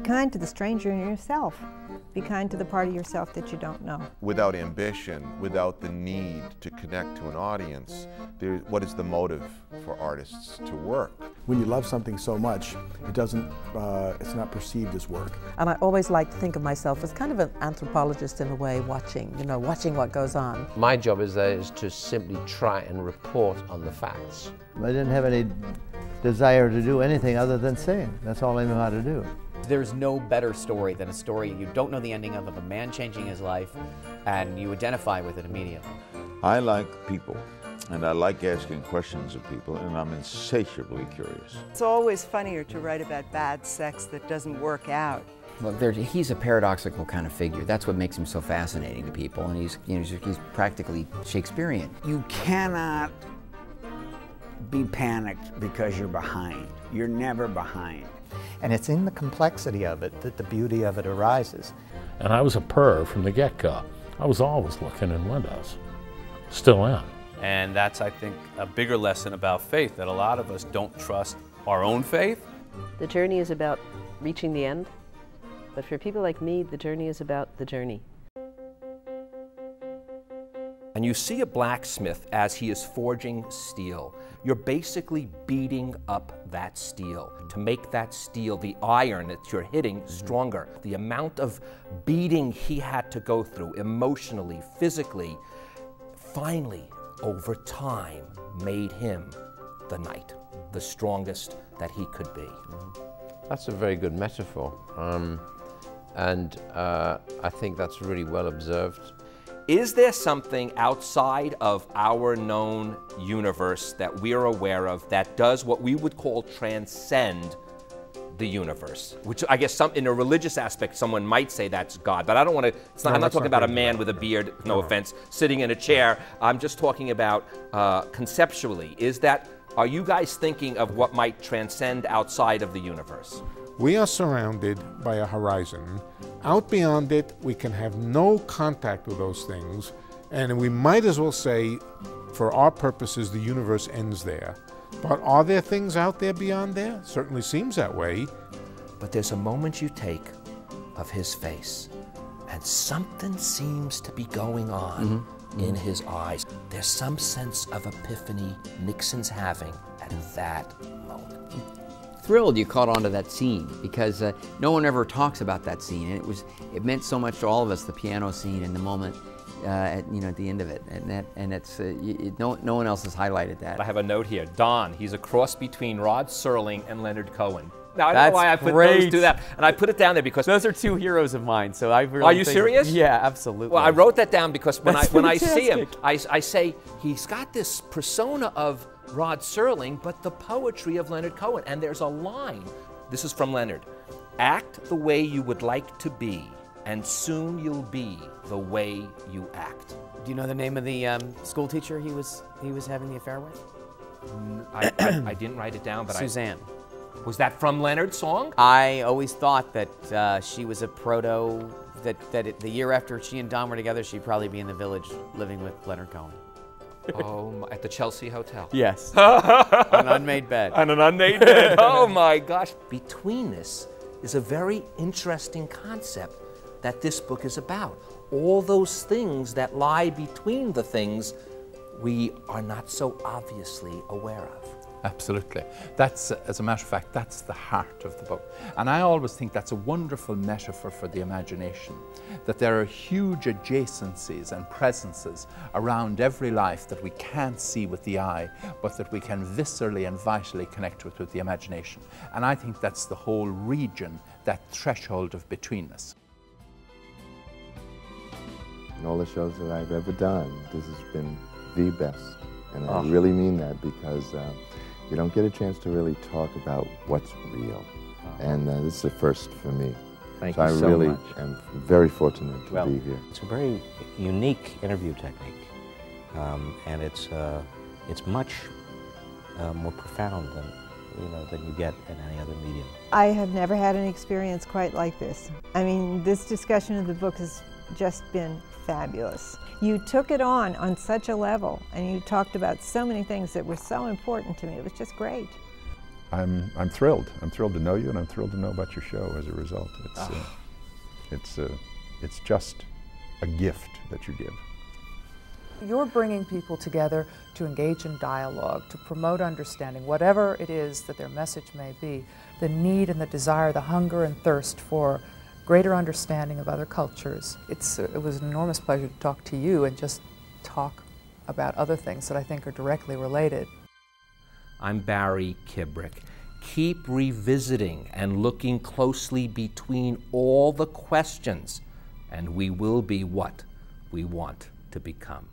kind to the stranger in yourself. Be kind to the part of yourself that you don't know. Without ambition, without the need to connect to an audience, what is the motive for artists to work? When you love something so much, it's not perceived as work. And I always like to think of myself as kind of an anthropologist in a way, watching what goes on. My job is to simply try and report on the facts. I didn't have any desire to do anything other than sing. That's all I knew how to do. There's no better story than a story you don't know the ending of a man changing his life, and you identify with it immediately. I like people, and I like asking questions of people, and I'm insatiably curious. It's always funnier to write about bad sex that doesn't work out. Well, he's a paradoxical kind of figure. That's what makes him so fascinating to people, and he's practically Shakespearean. You cannot be panicked because you're behind. You're never behind. And it's in the complexity of it that the beauty of it arises. And I was a purr from the get-go. I was always looking in windows. Still am. And that's, I think, a bigger lesson about faith, that a lot of us don't trust our own faith. The journey is about reaching the end, but for people like me, the journey is about the journey. And you see a blacksmith as he is forging steel. You're basically beating up that steel to make that steel, the iron that you're hitting, stronger. The amount of beating he had to go through emotionally, physically, finally, over time, made him the knight, the strongest that he could be. That's a very good metaphor. I think that's really well observed. Is there something outside of our known universe that we're aware of that does what we would call transcend the universe? Which I guess in a religious aspect, someone might say that's God, but I don't want to, I'm not talking about a man with a beard, no offense, sitting in a chair. I'm just talking about conceptually. Are you guys thinking of what might transcend outside of the universe? We are surrounded by a horizon. Out beyond it, we can have no contact with those things, and we might as well say, for our purposes, the universe ends there. But are there things out there beyond there? Certainly seems that way. But there's a moment you take of his face, and something seems to be going on in his eyes. There's some sense of epiphany Nixon's having at that moment. Thrilled you caught on to that scene, because no one ever talks about that scene, and it meant so much to all of us, the piano scene and the moment at the end of it, and no one else has highlighted that. I have a note here. Don, he's a cross between Rod Serling and Leonard Cohen. Now I know why I put those two down, and I put it down there because those are two heroes of mine. So I really Are you serious? Yeah, absolutely. Well, I wrote that down because when I see him, I say he's got this persona of Rod Serling, but the poetry of Leonard Cohen. And there's a line, this is from Leonard, act the way you would like to be, and soon you'll be the way you act. Do you know the name of the school teacher he was having the affair with? I didn't write it down, but Suzanne. Was that from Leonard's song? I always thought that she was a proto, the year after she and Don were together, she'd probably be in the Village living with Leonard Cohen. Oh, at the Chelsea Hotel. Yes. On an unmade bed. On an unmade bed. Oh my gosh. Betweenness is a very interesting concept that this book is about. All those things that lie between the things we are not so obviously aware of. Absolutely. That's, as a matter of fact, that's the heart of the book. And I always think that's a wonderful metaphor for the imagination, that there are huge adjacencies and presences around every life that we can't see with the eye, but that we can viscerally and vitally connect with the imagination. And I think that's the whole region, that threshold of betweenness. In all the shows that I've ever done, this has been the best. And I really mean that, because you don't get a chance to really talk about what's real. And this is the first for me. Thank you so much. I really am very fortunate to be here. It's a very unique interview technique, and it's much more profound than you get in any other medium. I have never had an experience quite like this. I mean, this discussion of the book has just been fabulous. You took it on such a level, and you talked about so many things that were so important to me. It was just great. I'm thrilled. I'm thrilled to know you, and I'm thrilled to know about your show as a result. It's just a gift that you give. You're bringing people together to engage in dialogue, to promote understanding, whatever it is that their message may be, the need and the desire, the hunger and thirst for greater understanding of other cultures. It was an enormous pleasure to talk to you and just talk about other things that I think are directly related. I'm Barry Kibrick. Keep revisiting and looking closely between all the questions, and we will be what we want to become.